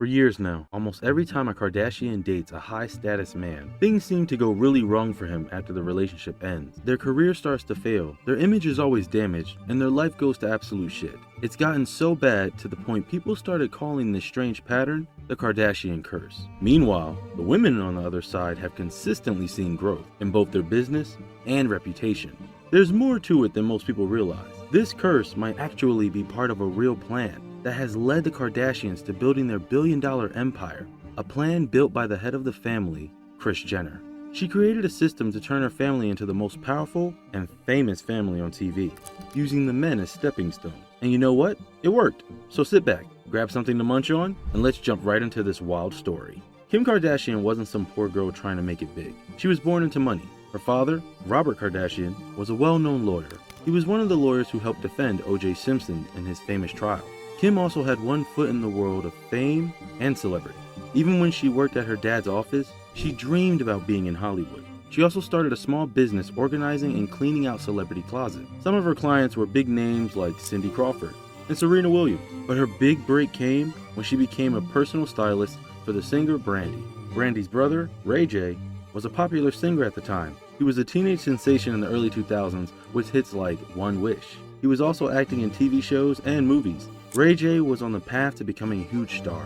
For years now, almost every time a Kardashian dates a high-status man, things seem to go really wrong for him after the relationship ends. Their career starts to fail, their image is always damaged, and their life goes to absolute shit. It's gotten so bad to the point people started calling this strange pattern the Kardashian Curse. Meanwhile, the women on the other side have consistently seen growth in both their business and reputation. There's more to it than most people realize. This curse might actually be part of a real plan that has led the Kardashians to building their billion-dollar empire, a plan built by the head of the family, Kris Jenner. She created a system to turn her family into the most powerful and famous family on TV, using the men as stepping stones. And you know what? It worked. So sit back, grab something to munch on, and let's jump right into this wild story. Kim Kardashian wasn't some poor girl trying to make it big. She was born into money. Her father, Robert Kardashian, was a well-known lawyer. He was one of the lawyers who helped defend O.J. Simpson in his famous trial. Kim also had one foot in the world of fame and celebrity. Even when she worked at her dad's office, she dreamed about being in Hollywood. She also started a small business organizing and cleaning out celebrity closets. Some of her clients were big names like Cindy Crawford and Serena Williams, but her big break came when she became a personal stylist for the singer Brandy. Brandy's brother, Ray J, was a popular singer at the time. He was a teenage sensation in the early 2000s with hits like One Wish. He was also acting in TV shows and movies. Ray J was on the path to becoming a huge star,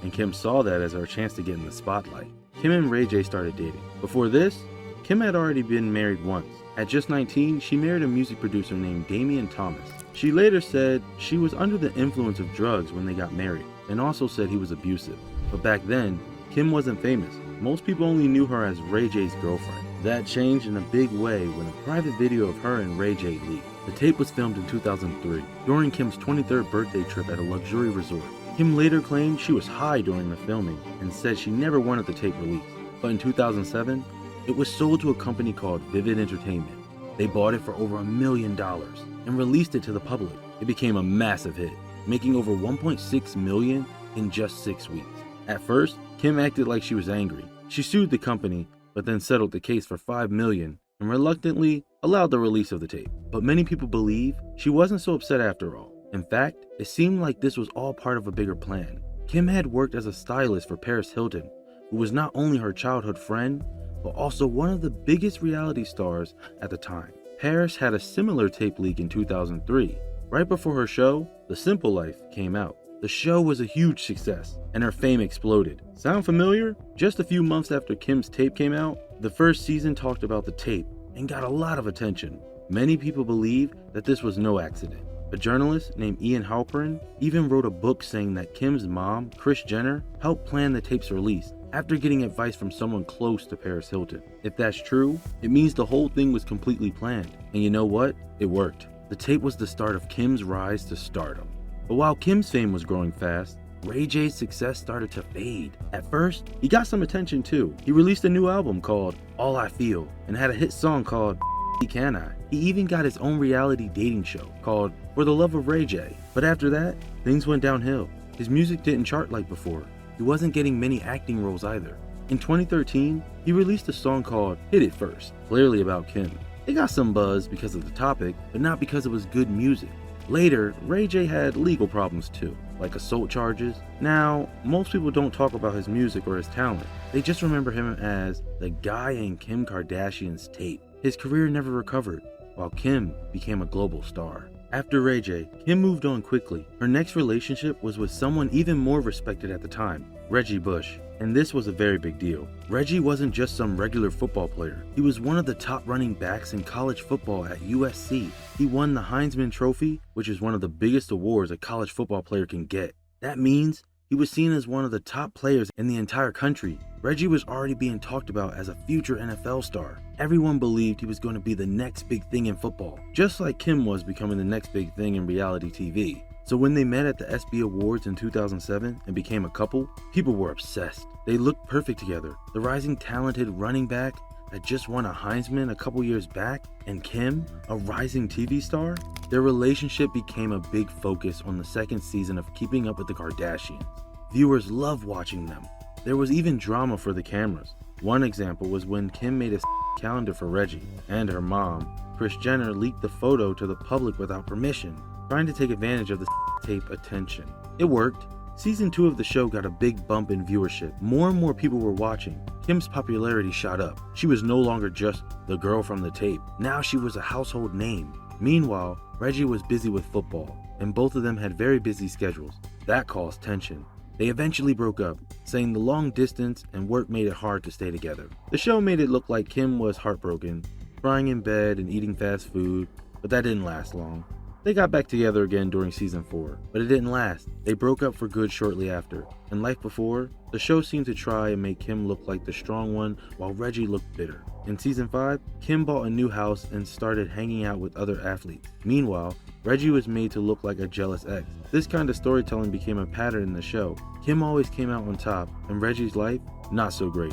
and Kim saw that as her chance to get in the spotlight. Kim and Ray J started dating. Before this, Kim had already been married once. At just 19, she married a music producer named Damian Thomas. She later said she was under the influence of drugs when they got married, and also said he was abusive. But back then, Kim wasn't famous. Most people only knew her as Ray J's girlfriend. That changed in a big way when a private video of her and Ray J leaked. The tape was filmed in 2003, during Kim's 23rd birthday trip at a luxury resort. Kim later claimed she was high during the filming and said she never wanted the tape released. But in 2007, it was sold to a company called Vivid Entertainment. They bought it for over $1 million and released it to the public. It became a massive hit, making over $1.6 million in just 6 weeks. At first, Kim acted like she was angry. She sued the company, but then settled the case for $5 million and reluctantly allowed the release of the tape. But many people believe she wasn't so upset after all. In fact, it seemed like this was all part of a bigger plan. Kim had worked as a stylist for Paris Hilton, who was not only her childhood friend, but also one of the biggest reality stars at the time. Paris had a similar tape leak in 2003. Right before her show, The Simple Life, came out. The show was a huge success, and her fame exploded. Sound familiar? Just a few months after Kim's tape came out, the first season talked about the tape and got a lot of attention. Many people believe that this was no accident. A journalist named Ian Halperin even wrote a book saying that Kim's mom, Kris Jenner, helped plan the tape's release after getting advice from someone close to Paris Hilton. If that's true, it means the whole thing was completely planned. And you know what? It worked. The tape was the start of Kim's rise to stardom. But while Kim's fame was growing fast, Ray J's success started to fade. At first, he got some attention too. He released a new album called All I Feel and had a hit song called Can I. He even got his own reality dating show called For the Love of Ray J. But after that, things went downhill. His music didn't chart like before. He wasn't getting many acting roles either. In 2013, he released a song called Hit It First, clearly about Kim. It got some buzz because of the topic, but not because it was good music. Later, Ray J had legal problems too, like assault charges. Now, most people don't talk about his music or his talent. They just remember him as the guy in Kim Kardashian's tape. His career never recovered, while Kim became a global star. After Ray J, Kim moved on quickly. Her next relationship was with someone even more respected at the time, Reggie Bush. And this was a very big deal. Reggie wasn't just some regular football player. He was one of the top running backs in college football at USC. He won the Heisman Trophy, which is one of the biggest awards a college football player can get. That means he was seen as one of the top players in the entire country. Reggie was already being talked about as a future NFL star. Everyone believed he was going to be the next big thing in football, just like Kim was becoming the next big thing in reality TV. So when they met at the ESPY Awards in 2007 and became a couple, people were obsessed. They looked perfect together. The rising talented running back that just won a Heisman a couple years back, and Kim, a rising TV star, their relationship became a big focus on the second season of Keeping Up with the Kardashians. Viewers loved watching them. There was even drama for the cameras. One example was when Kim made a calendar for Reggie, and her mom, Kris Jenner, leaked the photo to the public without permission, trying to take advantage of the tape attention. It worked. Season 2 of the show got a big bump in viewership. More and more people were watching. Kim's popularity shot up. She was no longer just the girl from the tape. Now she was a household name. Meanwhile, Reggie was busy with football, and both of them had very busy schedules. That caused tension. They eventually broke up, saying the long distance and work made it hard to stay together. The show made it look like Kim was heartbroken, crying in bed and eating fast food, but that didn't last long. They got back together again during season 4, but it didn't last. They broke up for good shortly after, and like before, the show seemed to try and make Kim look like the strong one while Reggie looked bitter. In season 5, Kim bought a new house and started hanging out with other athletes. Meanwhile, Reggie was made to look like a jealous ex. This kind of storytelling became a pattern in the show. Kim always came out on top, and Reggie's life, not so great.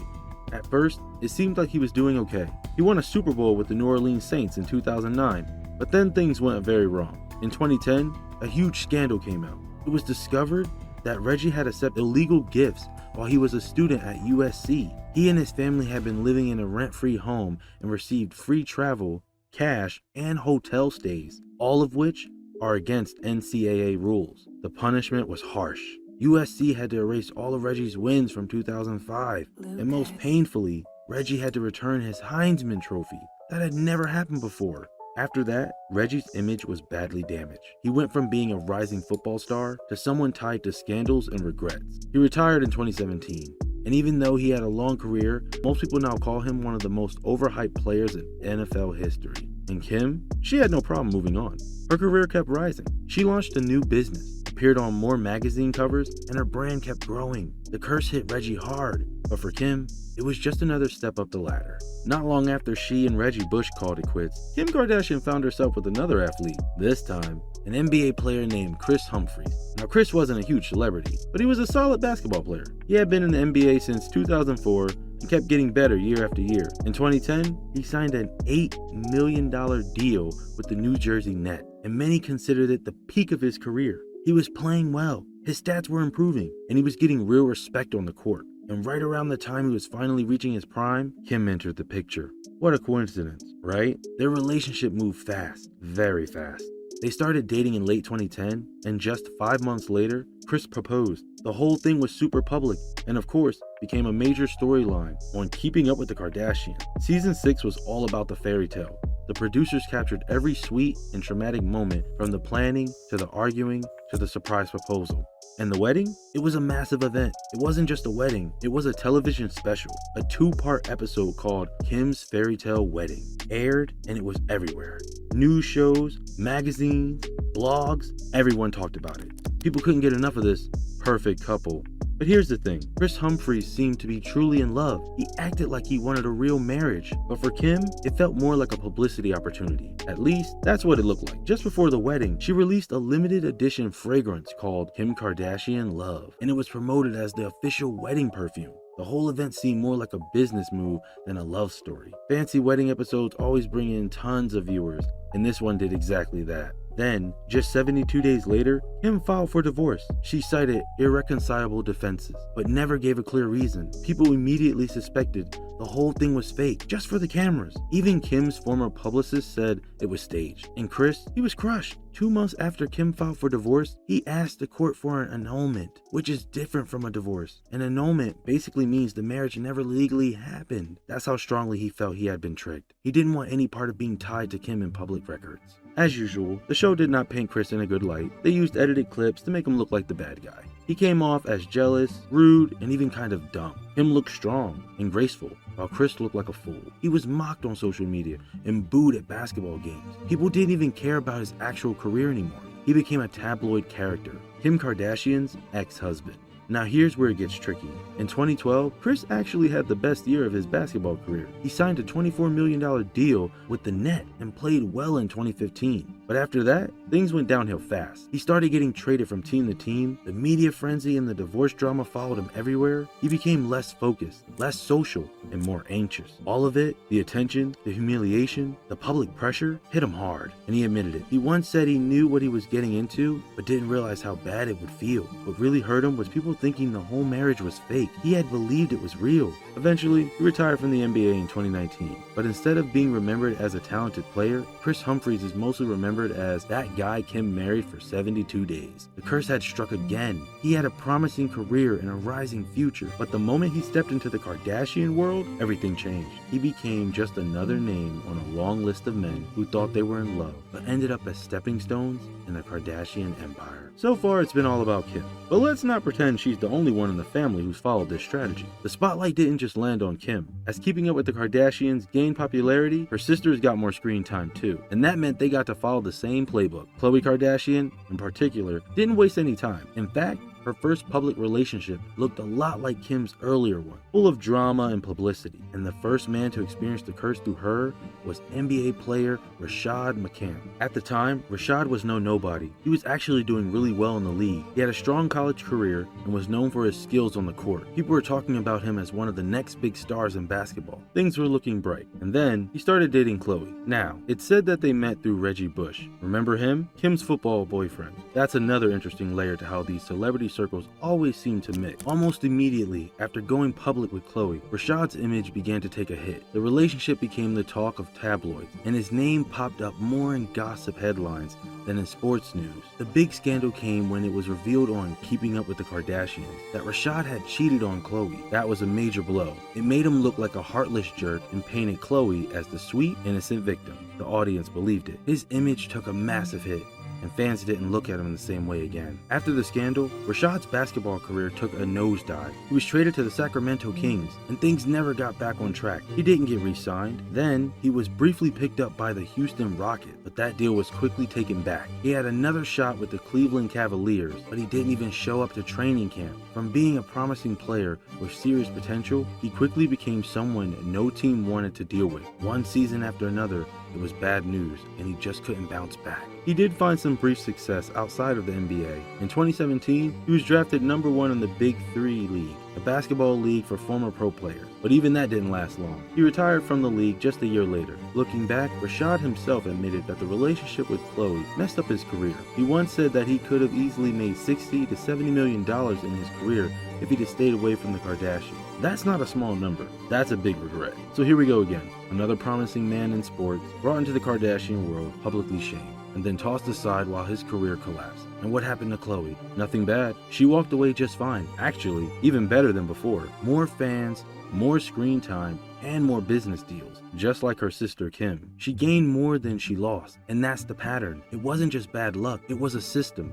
At first, it seemed like he was doing okay. He won a Super Bowl with the New Orleans Saints in 2009, but then things went very wrong. In 2010, a huge scandal came out. It was discovered that Reggie had accepted illegal gifts while he was a student at USC. He and his family had been living in a rent-free home and received free travel, cash, and hotel stays, all of which are against NCAA rules. The punishment was harsh. USC had to erase all of Reggie's wins from 2005, and most painfully, Reggie had to return his Heisman Trophy. That had never happened before. After that, Reggie's image was badly damaged. He went from being a rising football star to someone tied to scandals and regrets. He retired in 2017, and even though he had a long career, most people now call him one of the most overhyped players in NFL history. And Kim? She had no problem moving on. Her career kept rising. She launched a new business, appeared on more magazine covers, and her brand kept growing. The curse hit Reggie hard, but for Kim, it was just another step up the ladder. Not long after she and Reggie Bush called it quits, Kim Kardashian found herself with another athlete, this time an NBA player named Kris Humphries. Now Kris wasn't a huge celebrity, but he was a solid basketball player. He had been in the NBA since 2004 and kept getting better year after year. In 2010, he signed an $8 million deal with the New Jersey Nets, and many considered it the peak of his career. He was playing well, his stats were improving, and he was getting real respect on the court. And right around the time he was finally reaching his prime, Kim entered the picture. What a coincidence, right? Their relationship moved fast, very fast. They started dating in late 2010, and just 5 months later, Kris proposed. The whole thing was super public, and of course, became a major storyline on Keeping Up with the Kardashians. Season 6 was all about the fairy tale. The producers captured every sweet and traumatic moment, from the planning, to the arguing, to the surprise proposal. And the wedding? It was a massive event. It wasn't just a wedding, it was a television special. A 2-part episode called Kim's Fairy Tale Wedding aired, and it was everywhere. News shows, magazines, blogs, everyone talked about it. People couldn't get enough of this perfect couple. But here's the thing, Kris Humphries seemed to be truly in love. He acted like he wanted a real marriage. But for Kim, it felt more like a publicity opportunity. At least, that's what it looked like. Just before the wedding, she released a limited edition fragrance called Kim Kardashian Love, and it was promoted as the official wedding perfume. The whole event seemed more like a business move than a love story. Fancy wedding episodes always bring in tons of viewers, and this one did exactly that. Then, just 72 days later, Kim filed for divorce. She cited irreconcilable differences, but never gave a clear reason. People immediately suspected the whole thing was fake, just for the cameras. Even Kim's former publicist said it was staged. And Kris, he was crushed. 2 months after Kim filed for divorce, he asked the court for an annulment, which is different from a divorce. An annulment basically means the marriage never legally happened. That's how strongly he felt he had been tricked. He didn't want any part of being tied to Kim in public records. As usual, the show did not paint Kris in a good light. They used edited clips to make him look like the bad guy. He came off as jealous, rude, and even kind of dumb. Kim looked strong and graceful, while Kris looked like a fool. He was mocked on social media and booed at basketball games. People didn't even care about his actual career anymore. He became a tabloid character, Kim Kardashian's ex-husband. Now here's where it gets tricky. In 2012, Kris actually had the best year of his basketball career. He signed a $24 million deal with the Nets and played well in 2015. But after that, things went downhill fast. He started getting traded from team to team. The media frenzy and the divorce drama followed him everywhere. He became less focused, less social, and more anxious. All of it, the attention, the humiliation, the public pressure, hit him hard, and he admitted it. He once said he knew what he was getting into, but didn't realize how bad it would feel. What really hurt him was people out thinking the whole marriage was fake. He had believed it was real. Eventually, he retired from the NBA in 2019. But instead of being remembered as a talented player, Kris Humphries is mostly remembered as that guy Kim married for 72 days. The curse had struck again. He had a promising career and a rising future, but the moment he stepped into the Kardashian world, everything changed. He became just another name on a long list of men who thought they were in love, but ended up as stepping stones in the Kardashian empire. So far, it's been all about Kim, but let's not pretend she's the only one in the family who's followed this strategy. The spotlight didn't just land on Kim. As Keeping Up with the Kardashians gained popularity, her sisters got more screen time too, and that meant they got to follow the same playbook. Khloe Kardashian, in particular, didn't waste any time. In fact, her first public relationship looked a lot like Kim's earlier one, full of drama and publicity, and the first man to experience the curse through her was NBA player Rashad McCants. At the time, Rashad was no nobody. He was actually doing really well in the league. He had a strong college career and was known for his skills on the court. People were talking about him as one of the next big stars in basketball. Things were looking bright, and then he started dating Khloe. Now, it's said that they met through Reggie Bush. Remember him? Kim's football boyfriend. That's another interesting layer to how these celebrity circles always seem to mix. Almost immediately after going public with Khloe, Rashad's image began to take a hit. The relationship became the talk of tabloids, and his name popped up more in gossip headlines than in sports news. The big scandal came when it was revealed on Keeping Up with the Kardashians that Rashad had cheated on Khloe. That was a major blow. It made him look like a heartless jerk and painted Khloe as the sweet, innocent victim. The audience believed it. His image took a massive hit, and fans didn't look at him in the same way again. After the scandal, Rashad's basketball career took a nosedive. He was traded to the Sacramento Kings, and things never got back on track. He didn't get re-signed. Then, he was briefly picked up by the Houston Rockets, but that deal was quickly taken back. He had another shot with the Cleveland Cavaliers, but he didn't even show up to training camp. From being a promising player with serious potential, he quickly became someone no team wanted to deal with. One season after another, it was bad news, and he just couldn't bounce back. He did find some brief success outside of the NBA. In 2017, he was drafted #1 in the Big 3 League, a basketball league for former pro players. But even that didn't last long. He retired from the league just a year later. Looking back, Rashad himself admitted that the relationship with Khloe messed up his career. He once said that he could have easily made $60 to $70 million in his career if he'd have stayed away from the Kardashians. That's not a small number. That's a big regret. So here we go again. Another promising man in sports brought into the Kardashian world, publicly shamed, and then tossed aside while his career collapsed. And what happened to Khloe? Nothing bad. She walked away just fine. Actually, even better than before. More fans, more screen time, and more business deals. Just like her sister Kim. She gained more than she lost, and that's the pattern. It wasn't just bad luck, it was a system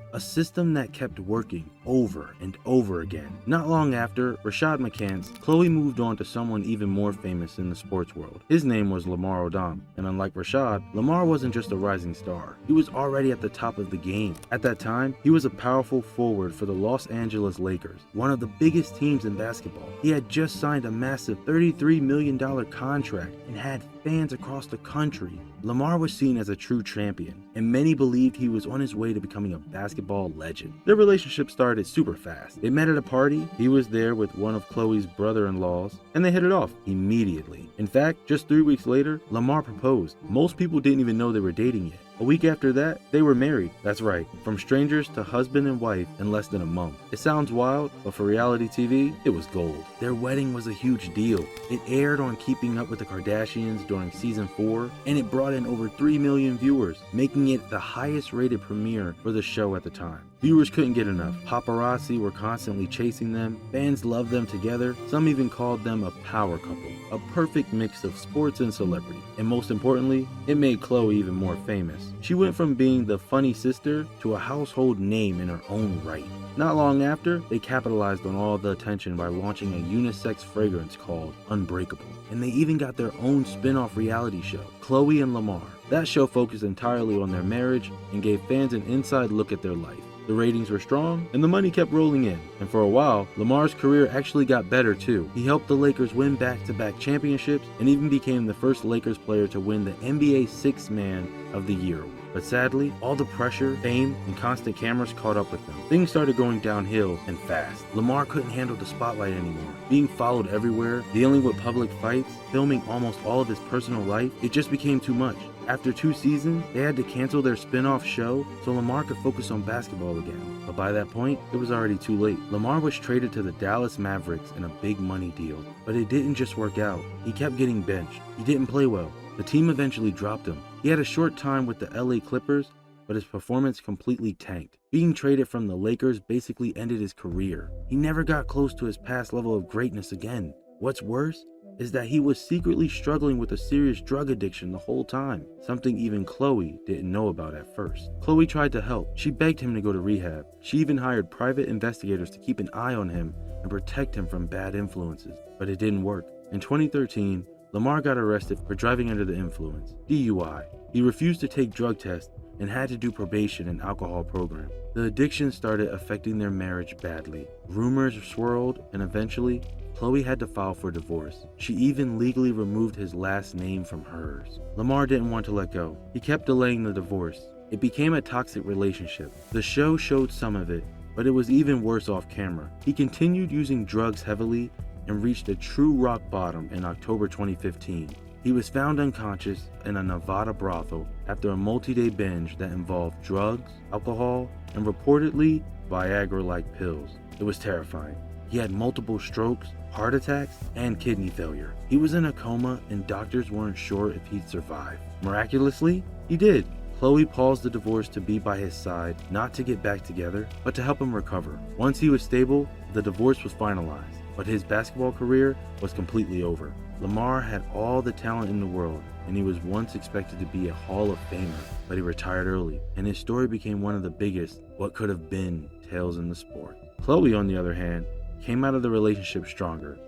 that kept working over and over again. Not long after Rashad McCants, Khloe moved on to someone even more famous in the sports world. His name was Lamar Odom, and unlike Rashad, Lamar wasn't just a rising star. He was already at the top of the game. At that time, he was a powerful forward for the Los Angeles Lakers, one of the biggest teams in basketball. He had just signed a massive $33 million contract and had fans across the country. Lamar was seen as a true champion, and many believed he was on his way to becoming a basketball legend. Their relationship started super fast. They met at a party, he was there with one of Khloe's brother-in-laws, and they hit it off immediately. In fact, just 3 weeks later, Lamar proposed. Most people didn't even know they were dating yet. A week after that, they were married. That's right, from strangers to husband and wife in less than a month. It sounds wild, but for reality TV, it was gold. Their wedding was a huge deal. It aired on Keeping Up with the Kardashians during season 4, and it brought in over 3 million viewers, making it the highest rated premiere for the show at the time. Viewers couldn't get enough. Paparazzi were constantly chasing them. Fans loved them together. Some even called them a power couple. A perfect mix of sports and celebrity. And most importantly, it made Khloe even more famous. She went from being the funny sister to a household name in her own right. Not long after, they capitalized on all the attention by launching a unisex fragrance called Unbreakable. And they even got their own spin-off reality show, Khloe and Lamar. That show focused entirely on their marriage and gave fans an inside look at their life. The ratings were strong, and the money kept rolling in. And for a while, Lamar's career actually got better too. He helped the Lakers win back-to-back championships and even became the first Lakers player to win the NBA Sixth Man of the Year award. But sadly, all the pressure, fame, and constant cameras caught up with them. Things started going downhill and fast. Lamar couldn't handle the spotlight anymore. Being followed everywhere, dealing with public fights, filming almost all of his personal life, it just became too much. After 2 seasons, they had to cancel their spin-off show so Lamar could focus on basketball again. But by that point, it was already too late. Lamar was traded to the Dallas Mavericks in a big money deal, but it didn't just work out. He kept getting benched. He didn't play well. The team eventually dropped him. He had a short time with the LA Clippers, but his performance completely tanked. Being traded from the Lakers basically ended his career. He never got close to his past level of greatness again. What's worse is that he was secretly struggling with a serious drug addiction the whole time, something even Khloe didn't know about at first. Khloe tried to help. She begged him to go to rehab. She even hired private investigators to keep an eye on him and protect him from bad influences, but it didn't work. In 2013, Lamar got arrested for driving under the influence, DUI. He refused to take drug tests and had to do probation and alcohol program. The addiction started affecting their marriage badly. Rumors swirled, and eventually, Khloe had to file for divorce. She even legally removed his last name from hers. Lamar didn't want to let go. He kept delaying the divorce. It became a toxic relationship. The show showed some of it, but it was even worse off camera. He continued using drugs heavily and reached a true rock bottom in October 2015. He was found unconscious in a Nevada brothel after a multi-day binge that involved drugs, alcohol, and reportedly Viagra-like pills. It was terrifying. He had multiple strokes, heart attacks, and kidney failure. He was in a coma and doctors weren't sure if he'd survive. Miraculously, he did. Khloe paused the divorce to be by his side, not to get back together, but to help him recover. Once he was stable, the divorce was finalized, but his basketball career was completely over. Lamar had all the talent in the world, and he was once expected to be a Hall of Famer, but he retired early, and his story became one of the biggest, what could have been, tales in the sport. Khloe, on the other hand, came out of the relationship stronger.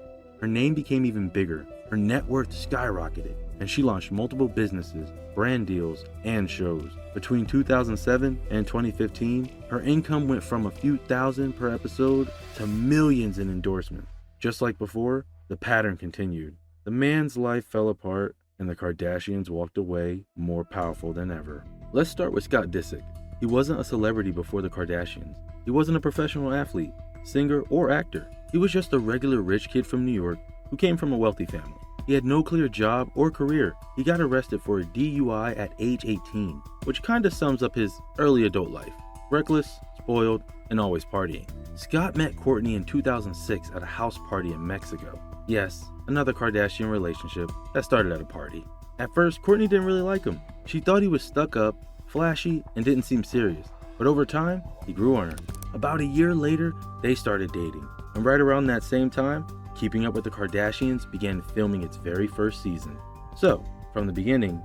Her name became even bigger, her net worth skyrocketed, and she launched multiple businesses, brand deals, and shows. Between 2007 and 2015, her income went from a few thousand per episode to millions in endorsements. Just like before, the pattern continued. The man's life fell apart, and the Kardashians walked away more powerful than ever. Let's start with Scott Disick. He wasn't a celebrity before the Kardashians. He wasn't a professional athlete, singer, or actor. He was just a regular rich kid from New York who came from a wealthy family. He had no clear job or career. He got arrested for a DUI at age 18, which kinda sums up his early adult life. Reckless, spoiled, and always partying. Scott met Kourtney in 2006 at a house party in Mexico. Yes, another Kardashian relationship that started at a party. At first, Kourtney didn't really like him. She thought he was stuck up, flashy, and didn't seem serious. But over time, he grew on her. About a year later, they started dating. And right around that same time, Keeping Up with the Kardashians began filming its very first season. So, from the beginning,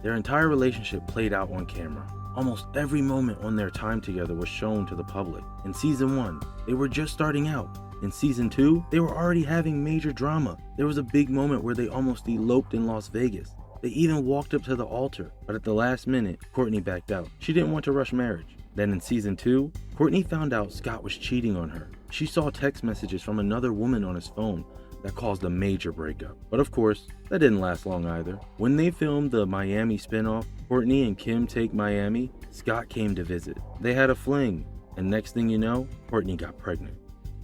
their entire relationship played out on camera. Almost every moment on their time together was shown to the public. In season 1, they were just starting out. In season 2, they were already having major drama. There was a big moment where they almost eloped in Las Vegas. They even walked up to the altar, but at the last minute, Kourtney backed out. She didn't want to rush marriage. Then in season 2, Kourtney found out Scott was cheating on her. She saw text messages from another woman on his phone that caused a major breakup. But of course, that didn't last long either. When they filmed the Miami spinoff, Kourtney and Kim Take Miami, Scott came to visit. They had a fling, and next thing you know, Kourtney got pregnant.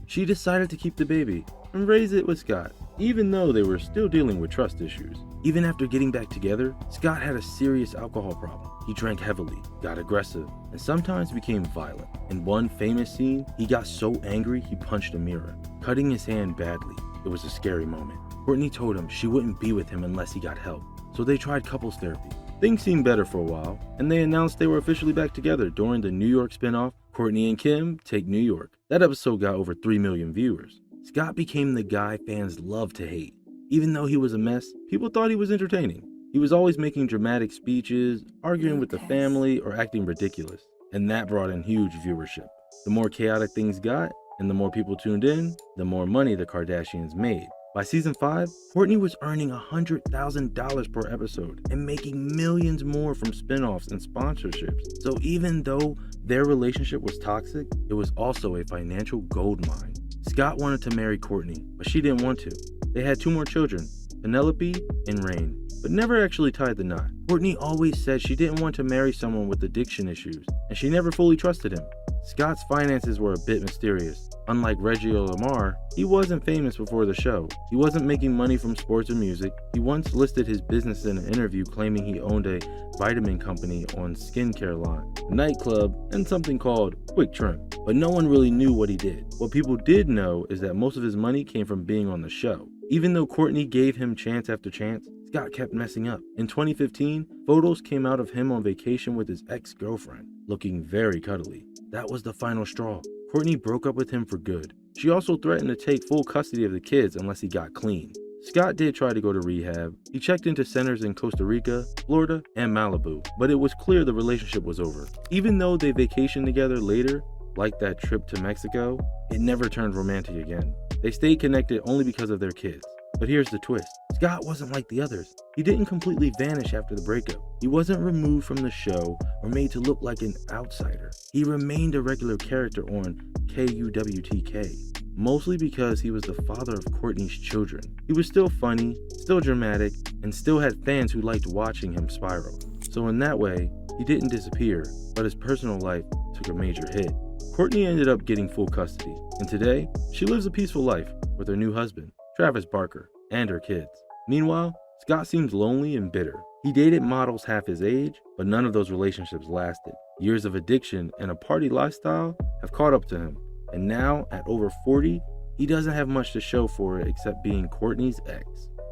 She decided to keep the baby and raise it with Scott, even though they were still dealing with trust issues. Even after getting back together, Scott had a serious alcohol problem. He drank heavily, got aggressive, and sometimes became violent. In one famous scene, he got so angry he punched a mirror, cutting his hand badly. It was a scary moment. Kourtney told him she wouldn't be with him unless he got help, so they tried couples therapy. Things seemed better for a while, and they announced they were officially back together during the New York spinoff, Kourtney and Kim Take New York. That episode got over 3 million viewers. Scott became the guy fans love to hate. Even though he was a mess, people thought he was entertaining. He was always making dramatic speeches, arguing with the family, or acting ridiculous. And that brought in huge viewership. The more chaotic things got, and the more people tuned in, the more money the Kardashians made. By season 5, Kourtney was earning $100,000 per episode and making millions more from spinoffs and sponsorships. So even though their relationship was toxic, it was also a financial gold mine. Scott wanted to marry Kourtney, but she didn't want to. They had 2 more children, Penelope and Rain, but never actually tied the knot. Kourtney always said she didn't want to marry someone with addiction issues, and she never fully trusted him. Scott's finances were a bit mysterious. Unlike Reggie or Lamar, he wasn't famous before the show. He wasn't making money from sports or music. He once listed his business in an interview claiming he owned a vitamin company on skincare line, a nightclub, and something called Quick Trim. But no one really knew what he did. What people did know is that most of his money came from being on the show. Even though Kourtney gave him chance after chance, Scott kept messing up. In 2015, photos came out of him on vacation with his ex-girlfriend, looking very cuddly. That was the final straw. Kourtney broke up with him for good. She also threatened to take full custody of the kids unless he got clean. Scott did try to go to rehab. He checked into centers in Costa Rica, Florida, and Malibu, but it was clear the relationship was over. Even though they vacationed together later, like that trip to Mexico, it never turned romantic again. They stayed connected only because of their kids. But here's the twist. Scott wasn't like the others. He didn't completely vanish after the breakup. He wasn't removed from the show or made to look like an outsider. He remained a regular character on KUWTK, mostly because he was the father of Kourtney's children. He was still funny, still dramatic, and still had fans who liked watching him spiral. So in that way, he didn't disappear, but his personal life took a major hit. Kourtney ended up getting full custody, and today, she lives a peaceful life with her new husband, Travis Barker, and her kids. Meanwhile, Scott seems lonely and bitter. He dated models half his age, but none of those relationships lasted. Years of addiction and a party lifestyle have caught up to him, and now, at over 40, he doesn't have much to show for it except being Kourtney's ex.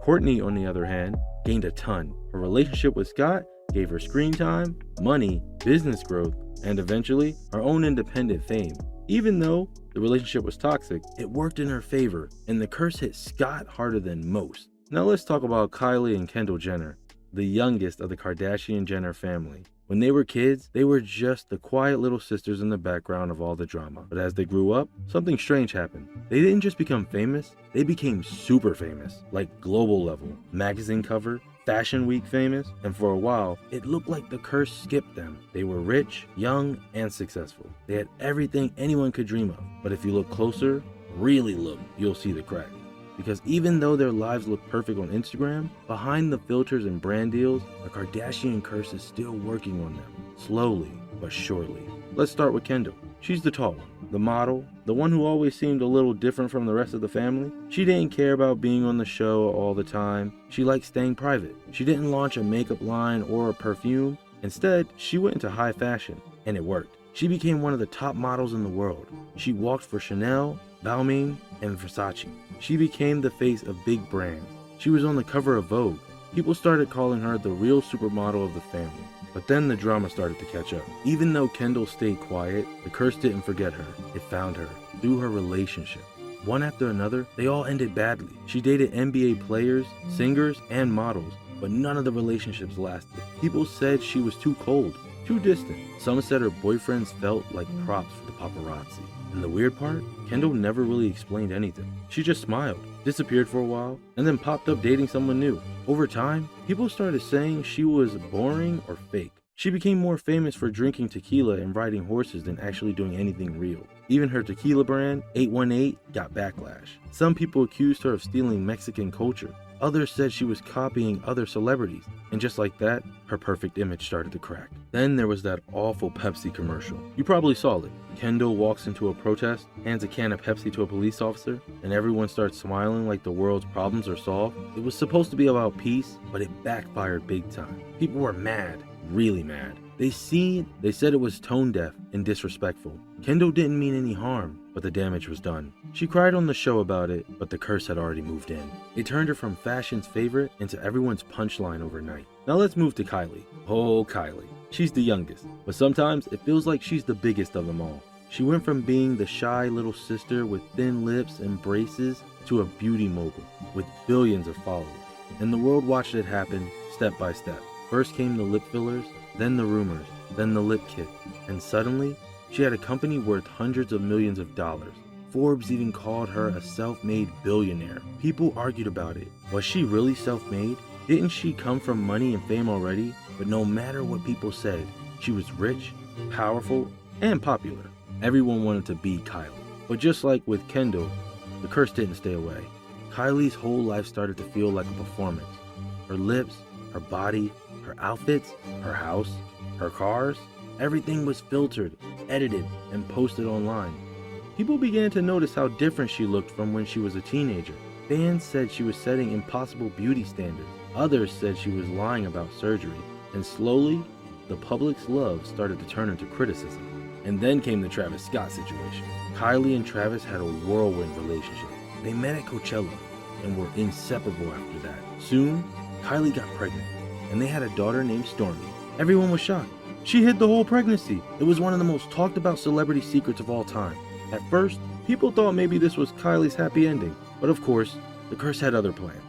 Kourtney, on the other hand, gained a ton. Her relationship with Scott gave her screen time, money, business growth, and eventually, her own independent fame. Even though the relationship was toxic, it worked in her favor, and the curse hit Scott harder than most. Now let's talk about Kylie and Kendall Jenner, the youngest of the Kardashian-Jenner family. When they were kids, they were just the quiet little sisters in the background of all the drama. But as they grew up, something strange happened. They didn't just become famous, they became super famous, like global level, magazine cover, Fashion Week famous, and for a while, it looked like the curse skipped them. They were rich, young, and successful. They had everything anyone could dream of. But if you look closer, really look, you'll see the crack. Because even though their lives look perfect on Instagram, behind the filters and brand deals, the Kardashian curse is still working on them, slowly but surely. Let's start with Kendall. She's the tall one, the model, the one who always seemed a little different from the rest of the family. She didn't care about being on the show all the time. She liked staying private. She didn't launch a makeup line or a perfume. Instead, she went into high fashion, and it worked. She became one of the top models in the world. She walked for Chanel, Balmain, and Versace. She became the face of big brands. She was on the cover of Vogue. People started calling her the real supermodel of the family. But then the drama started to catch up. Even though Kendall stayed quiet, the curse didn't forget her. It found her through her relationship. One after another, they all ended badly. She dated NBA players, singers, and models, but none of the relationships lasted. People said she was too cold, too distant. Some said her boyfriends felt like props for the paparazzi. And the weird part, Kendall never really explained anything. She just smiled, disappeared for a while, and then popped up dating someone new. Over time, people started saying she was boring or fake. She became more famous for drinking tequila and riding horses than actually doing anything real. Even her tequila brand, 818, got backlash. Some people accused her of stealing Mexican culture. Others said she was copying other celebrities. And just like that, her perfect image started to crack. Then there was that awful Pepsi commercial. You probably saw it. Kendall walks into a protest, hands a can of Pepsi to a police officer, and everyone starts smiling like the world's problems are solved. It was supposed to be about peace, but it backfired big time. People were mad, really mad. They said it was tone deaf and disrespectful. Kendall didn't mean any harm, but the damage was done. She cried on the show about it, but the curse had already moved in. It turned her from fashion's favorite into everyone's punchline overnight. Now let's move to Kylie. Oh, Kylie. She's the youngest, but sometimes it feels like she's the biggest of them all. She went from being the shy little sister with thin lips and braces to a beauty mogul with billions of followers. And the world watched it happen step by step. First came the lip fillers, then the rumors, then the lip kit, and suddenly, she had a company worth hundreds of millions of dollars. Forbes even called her a self-made billionaire. People argued about it. Was she really self-made? Didn't she come from money and fame already? But no matter what people said, she was rich, powerful, and popular. Everyone wanted to be Kylie. But just like with Kendall, the curse didn't stay away. Kylie's whole life started to feel like a performance. Her lips, her body, her outfits, her house, her cars, everything was filtered. edited, and posted online. People began to notice how different she looked from when she was a teenager. Fans said she was setting impossible beauty standards. Others said she was lying about surgery. And slowly, the public's love started to turn into criticism. And then came the Travis Scott situation. Kylie and Travis had a whirlwind relationship. They met at Coachella and were inseparable after that. Soon, Kylie got pregnant, and they had a daughter named Stormi. Everyone was shocked. She hid the whole pregnancy. It was one of the most talked about celebrity secrets of all time. At first, people thought maybe this was Kylie's happy ending, but of course, the curse had other plans.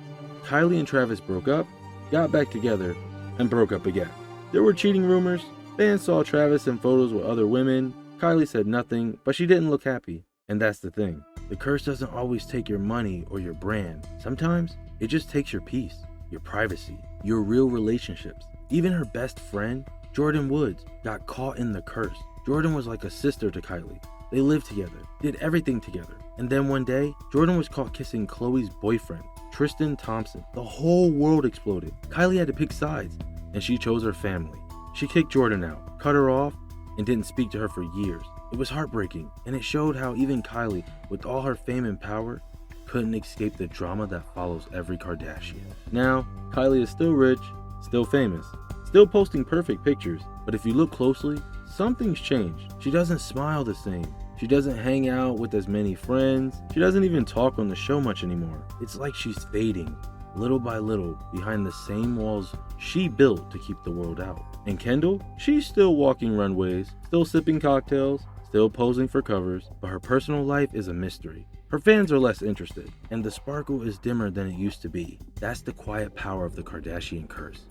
Kylie and Travis broke up, got back together, and broke up again. There were cheating rumors. Fans saw Travis in photos with other women. Kylie said nothing, but she didn't look happy. And that's the thing. The curse doesn't always take your money or your brand. Sometimes, it just takes your peace, your privacy, your real relationships. Even her best friend, Jordyn Woods, got caught in the curse. Jordyn was like a sister to Kylie. They lived together, did everything together. And then one day, Jordyn was caught kissing Khloe's boyfriend, Tristan Thompson. The whole world exploded. Kylie had to pick sides, and she chose her family. She kicked Jordyn out, cut her off, and didn't speak to her for years. It was heartbreaking, and it showed how even Kylie, with all her fame and power, couldn't escape the drama that follows every Kardashian. Now, Kylie is still rich, still famous, still posting perfect pictures, but if you look closely, something's changed. She doesn't smile the same. She doesn't hang out with as many friends. She doesn't even talk on the show much anymore. It's like she's fading, little by little, behind the same walls she built to keep the world out. And Kendall, she's still walking runways, still sipping cocktails, still posing for covers, but her personal life is a mystery. Her fans are less interested, and the sparkle is dimmer than it used to be. That's the quiet power of the Kardashian curse.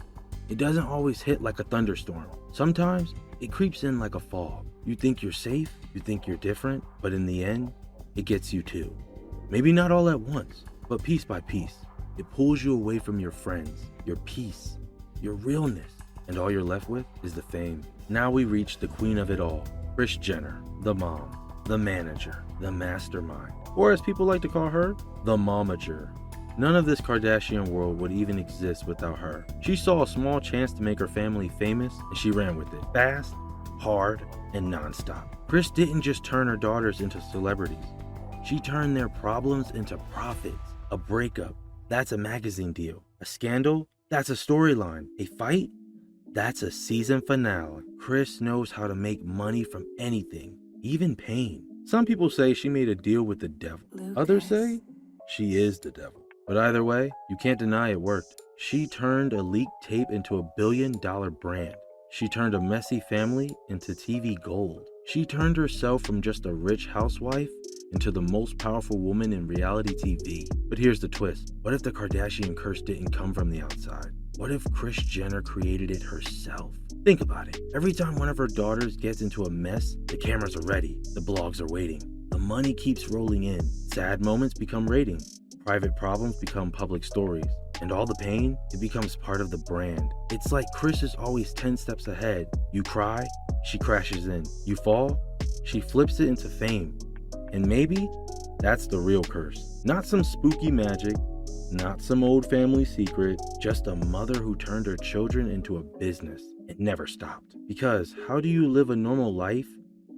It doesn't always hit like a thunderstorm. Sometimes, it creeps in like a fog. You think you're safe, you think you're different, but in the end, it gets you too. Maybe not all at once, but piece by piece. It pulls you away from your friends, your peace, your realness, and all you're left with is the fame. Now we reach the queen of it all, Kris Jenner, the mom, the manager, the mastermind, or as people like to call her, the momager. None of this Kardashian world would even exist without her. She saw a small chance to make her family famous, and she ran with it. Fast, hard, and nonstop. Kris didn't just turn her daughters into celebrities. She turned their problems into profits. A breakup, that's a magazine deal. A scandal, that's a storyline. A fight, that's a season finale. Kris knows how to make money from anything, even pain. Some people say she made a deal with the devil. Others say she is the devil. But either way, you can't deny it worked. She turned a leaked tape into a billion-dollar brand. She turned a messy family into TV gold. She turned herself from just a rich housewife into the most powerful woman in reality TV. But here's the twist. What if the Kardashian curse didn't come from the outside? What if Kris Jenner created it herself? Think about it. Every time one of her daughters gets into a mess, the cameras are ready. The blogs are waiting. The money keeps rolling in. Sad moments become ratings. Private problems become public stories. And all the pain, it becomes part of the brand. It's like Kris is always 10 steps ahead. You cry, she crashes in. You fall, she flips it into fame. And maybe that's the real curse. Not some spooky magic, not some old family secret, just a mother who turned her children into a business. It never stopped. Because how do you live a normal life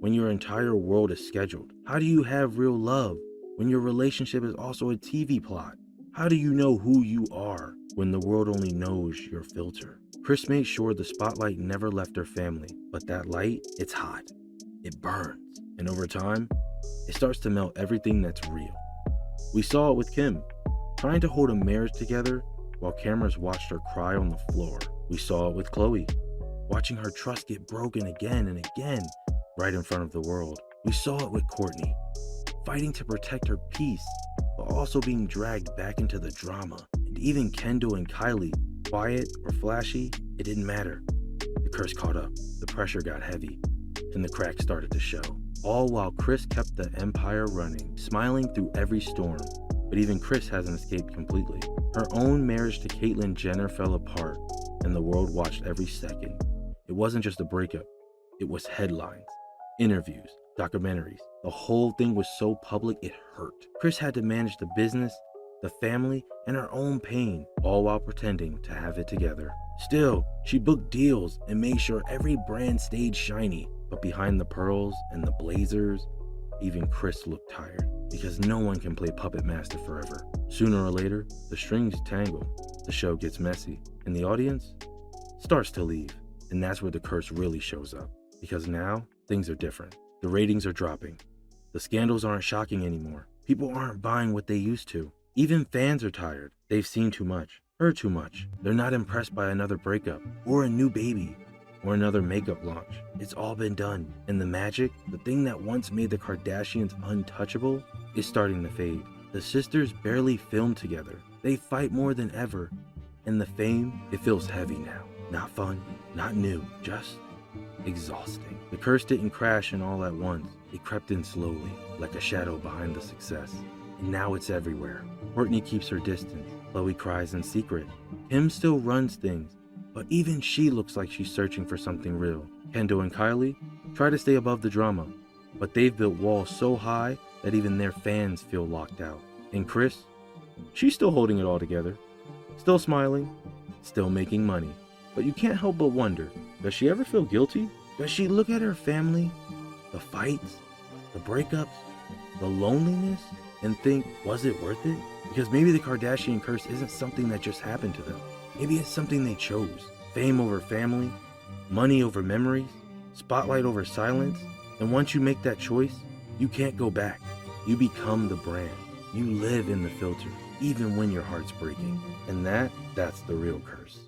when your entire world is scheduled? How do you have real love when your relationship is also a TV plot? How do you know who you are when the world only knows your filter? Kris made sure the spotlight never left her family, but that light, it's hot. It burns. And over time, it starts to melt everything that's real. We saw it with Kim, trying to hold a marriage together while cameras watched her cry on the floor. We saw it with Khloe, watching her trust get broken again and again right in front of the world. We saw it with Kourtney, fighting to protect her peace, but also being dragged back into the drama. And even Kendall and Kylie, quiet or flashy, it didn't matter. The curse caught up, the pressure got heavy, and the cracks started to show. All while Kris kept the empire running, smiling through every storm. But even Kris hasn't escaped completely. Her own marriage to Caitlyn Jenner fell apart, and the world watched every second. It wasn't just a breakup, it was headlines, interviews, documentaries. The whole thing was so public it hurt. Kris had to manage the business, the family, and her own pain, all while pretending to have it together. Still, she booked deals and made sure every brand stayed shiny. But behind the pearls and the blazers, even Kris looked tired, because no one can play puppet master forever. Sooner or later, the strings tangle, the show gets messy, and the audience starts to leave. And that's where the curse really shows up, because now things are different. The ratings are dropping. The scandals aren't shocking anymore. People aren't buying what they used to. Even fans are tired. They've seen too much, heard too much. They're not impressed by another breakup, or a new baby, or another makeup launch. It's all been done. And the magic, the thing that once made the Kardashians untouchable, is starting to fade. The sisters barely film together. They fight more than ever. And the fame, it feels heavy now. Not fun, not new, just exhausting. The curse didn't crash in all at once. It crept in slowly, like a shadow behind the success. And now it's everywhere. Kourtney keeps her distance. Khloe cries in secret. Kim still runs things, but even she looks like she's searching for something real. Kendall and Kylie try to stay above the drama, but they've built walls so high that even their fans feel locked out. And Kris, she's still holding it all together. Still smiling, still making money. But you can't help but wonder, does she ever feel guilty? Does she look at her family, the fights, the breakups, the loneliness, and think, was it worth it? Because maybe the Kardashian curse isn't something that just happened to them. Maybe it's something they chose. Fame over family, money over memories, spotlight over silence. And once you make that choice, you can't go back. You become the brand. You live in the filter, even when your heart's breaking. And that's the real curse.